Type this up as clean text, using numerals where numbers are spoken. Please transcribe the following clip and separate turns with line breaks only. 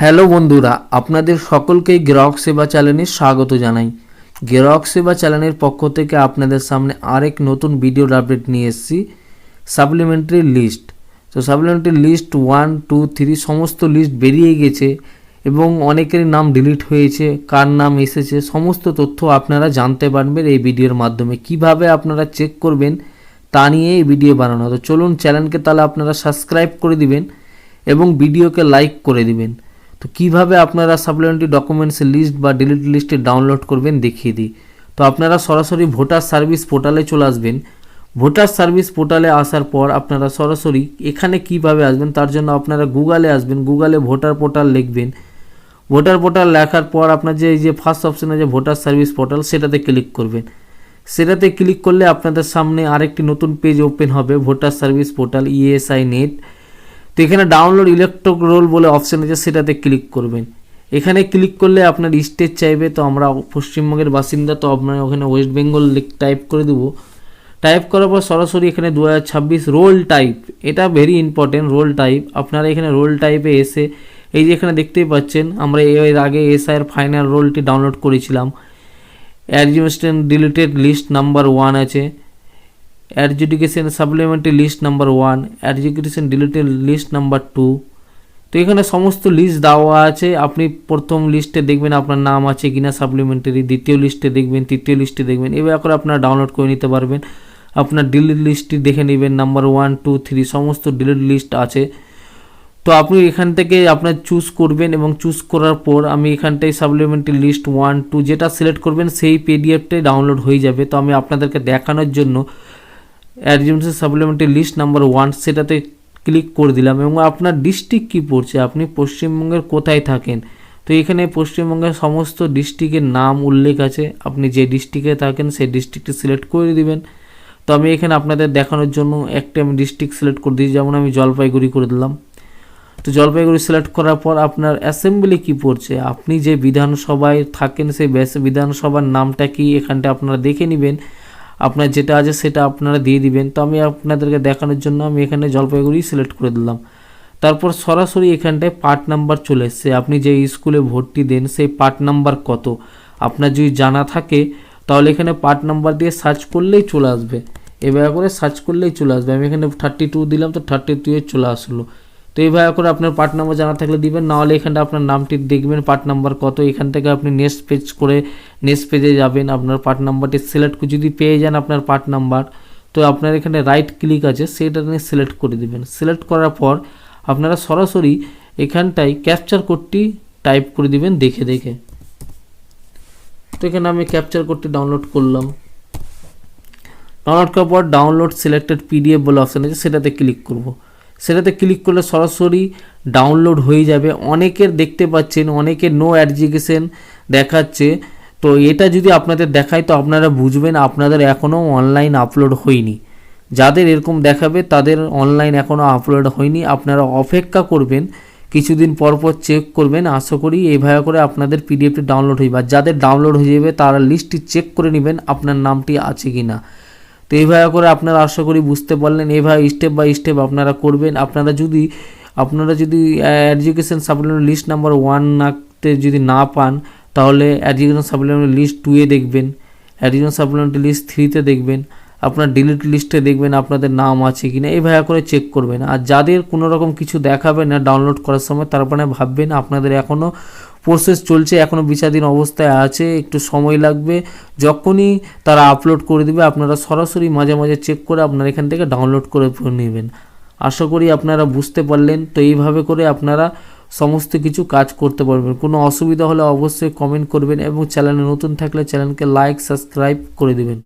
Hello বন্ধুরা, আপনাদের সকলকেই গ্রাহক সেবা চ্যানেলে স্বাগত জানাই। গ্রাহক সেবা চ্যানেলের পক্ষ থেকে আপনাদের সামনে আরেক নতুন ভিডিওর আপডেট নিয়ে এসেছি। Supplementary list. তো সাপ্লিমেন্টারি লিস্ট 1, 2, 3 সমস্ত লিস্ট বেরিয়ে গেছে এবং অনেকেরই নাম ডিলিট হয়েছে, কার নাম এসেছে সমস্ত তথ্য আপনারা জানতে পারবেন এই ভিডিওর মাধ্যমে। কিভাবে আপনারা চেক করবেন তা নিয়ে এই ভিডিও বানানো। তো চলুন চ্যানেলকে তাহলে আপনারা সাবস্ক্রাইব করে দিবেন এবং ভিডিওকে লাইক করে দিবেন। তো কীভাবে আপনারা সাপ্লিমেন্টারি ডকুমেন্টস লিস্ট বা ডিলিট লিস্টে ডাউনলোড করবেন দেখিয়ে দিই। তো আপনারা সরাসরি ভোটার সার্ভিস পোর্টালে চলে আসবেন। ভোটার সার্ভিস পোর্টালে আসার পর আপনারা সরাসরি এখানে কিভাবে আসবেন তার জন্য আপনারা গুগলে আসবেন। গুগলে ভোটার পোর্টাল লিখবেন। ভোটার পোর্টাল লেখার পর আপনার যে এই যে ফার্স্ট অপশন আছে ভোটার সার্ভিস পোর্টাল, সেটাতে ক্লিক করবেন। সেটাতে ক্লিক করলে আপনাদের সামনে আরেকটি নতুন পেজ ওপেন হবে, voter service portal ESI net. তো এখানে ডাউনলোড ইলেকট্রিক রোল বলে অপশান আছে, সেটাতে ক্লিক করবেন। এখানে ক্লিক করলে আপনার স্টেট চাইবে, তো আমরা পশ্চিমবঙ্গের বাসিন্দা, তো আপনার ওখানে ওয়েস্ট বেঙ্গল টাইপ করে দেবো। টাইপ করার পর সরাসরি এখানে 2026 রোল টাইপ, এটা ভেরি ইম্পর্টেন্ট রোল টাইপ। আপনারা এখানে রোল টাইপে এসে এই যে এখানে দেখতেই পাচ্ছেন আমরা এর আগে এসআইয়ের ফাইনাল রোলটি ডাউনলোড করেছিলাম। অ্যাডজুডিকেশন ডিলিটেড লিস্ট নাম্বার 1 আছে, adjudication supplementary list number 1, adjudication deleted list number 2। তো এখানে সমস্ত লিস্ট দেওয়া আছে। আপনি প্রথম লিস্টে দেখবেন আপনার নাম আছে কিনা সাপ্লিমেন্টারি, দ্বিতীয় লিস্টে দেখবেন, তৃতীয় লিস্টে দেখবেন, এবার করে আপনারা ডাউনলোড করে নিতে পারবেন। আপনার ডিলিট লিস্টটি দেখে নেবেন, নাম্বার 1, 2, 3 সমস্ত ডিলিট লিস্ট আছে। তো আপনি এখান থেকে আপনার চুজ করবেন এবং চুজ করার পর আমি এখানটায় সাপ্লিমেন্টারি লিস্ট 1, 2 যেটা সিলেক্ট করবেন সেই PDFটাই ডাউনলোড হয়ে যাবে। তো আমি আপনাদেরকে দেখানোর জন্য অ্যাডজুডিকেশন সাপ্লিমেন্টারি লিস্ট নাম্বার 1 সেটাতে ক্লিক করে দিলাম এবং আপনার ডিস্ট্রিক্ট কী পড়ছে, আপনি পশ্চিমবঙ্গের কোথায় থাকেন। তো এখানে পশ্চিমবঙ্গের সমস্ত ডিস্ট্রিক্টের নাম উল্লেখ আছে, আপনি যে ডিস্ট্রিক্টে থাকেন সেই ডিস্ট্রিক্টটি সিলেক্ট করে দিবেন। তো আমি এখানে আপনাদের দেখানোর জন্য একটা আমি ডিস্ট্রিক্ট সিলেক্ট করে দিই, যেমন আমি জলপাইগুড়ি করে দিলাম। তো জলপাইগুড়ি সিলেক্ট করার পর আপনার অ্যাসেম্বলি কী পড়ছে, আপনি যে বিধানসভায় থাকেন সেই বিধানসভার নামটা কি এখানটা আপনারা দেখে নেবেন। আপনার যেটা আছে সেটা আপনারা দিয়ে দিবেন। তো আমি আপনাদেরকে দেখানোর জন্য আমি এখানে জলপাইগুড়ি সিলেক্ট করে দিলাম। তারপর সরাসরি এখানটায় পার্ট নাম্বার চলে এসছে, আপনি যে স্কুলে ভর্তি দেন সেই পার্ট নাম্বার কত আপনার যদি জানা থাকে তাহলে এখানে পার্ট নাম্বার দিয়ে সার্চ করলেই চলে আসবে। এভাবে করে সার্চ করলেই চলে আসবে। আমি এখানে 32 দিলাম, তো 32 চলে আসলো। তো এইভাবে করে আপনার পার্ট নাম্বার জানা থাকলে দিবেন, নাহলে এখানটা আপনার নামটি দেখবেন পার্ট নাম্বার কত। এখান থেকে আপনি নেক্সট পেজ করে নেক্সট পেজে যাবেন। আপনার পার্ট নাম্বারটি সিলেক্ট যদি পেয়ে যান আপনার পার্ট নাম্বার, তো আপনার এখানে রাইট ক্লিক আছে সেটা নিয়ে সিলেক্ট করে দিবেন। সিলেক্ট করার পর আপনারা সরাসরি এখানটায় ক্যাপচার কোডটি টাইপ করে দিবেন দেখে দেখে। তো এখানে আমি ক্যাপচার কোডটি ডাউনলোড করলাম। ডাউনলোড করার পর ডাউনলোড সিলেক্টেড PDF বলে অপশান আছে, সেটাতে ক্লিক করব। সেটাতে ক্লিক করলে সরাসরি ডাউনলোড হয়ে যাবে। অনেকের দেখতে পাচ্ছেন অনেকের নো অ্যাডজুডিকেশন দেখাচ্ছে, তো এটা যদি আপনাদের দেখায় তো আপনারা বুঝবেন আপনাদের এখনও অনলাইন আপলোড হয়নি। যাদের এরকম দেখাবে তাদের অনলাইন এখনও আপলোড হয়নি। আপনারা অপেক্ষা করবেন, কিছুদিন পর পর চেক করবেন। আশা করি এইভাবে করে আপনাদের PDFটি ডাউনলোড হয়ে যাবে। যাদের ডাউনলোড হয়ে যাবে তারা লিস্টটি চেক করে নেবেন আপনার নামটি আছে কি না। তো এইভাবে করে আপনারা আশা করি বুঝতে পারলেন। এইভাবে স্টেপ বাই স্টেপ আপনারা করবেন। আপনারা যদি এডুকেশন সাপ্লিমেন্টারি লিস্ট নাম্বার 1 যদি না পান তাহলে এডুকেশন সাপ্লিমেন্টারি লিস্ট 2 দেখবেন, এডুকেশন সাপ্লিমেন্টারি লিস্ট 3 দেখবেন, আপনার ডিলিট লিস্টে দেখবেন আপনাদের নাম আছে কি না। এইভাবে করে চেক করবেন। আর যাদের কোনো রকম কিছু দেখাবে না ডাউনলোড করার সময় তারপরে ভাববেন আপনাদের এখনও প্রসেস চলছে, এখনও বিচারাধীন অবস্থায় আছে, একটু সময় লাগবে। যখনই তারা আপলোড করে দেবে আপনারা সরাসরি মাঝে মাঝে চেক করে আপনারা এখান থেকে ডাউনলোড করে নেবেন। আশা করি আপনারা বুঝতে পারলেন। তো এইভাবে করে আপনারা সমস্ত কিছু কাজ করতে পারবেন। কোনো অসুবিধা হলে অবশ্যই কমেন্ট করবেন এবং চ্যানেলে নতুন থাকলে চ্যানেলকে লাইক সাবস্ক্রাইব করে দেবেন।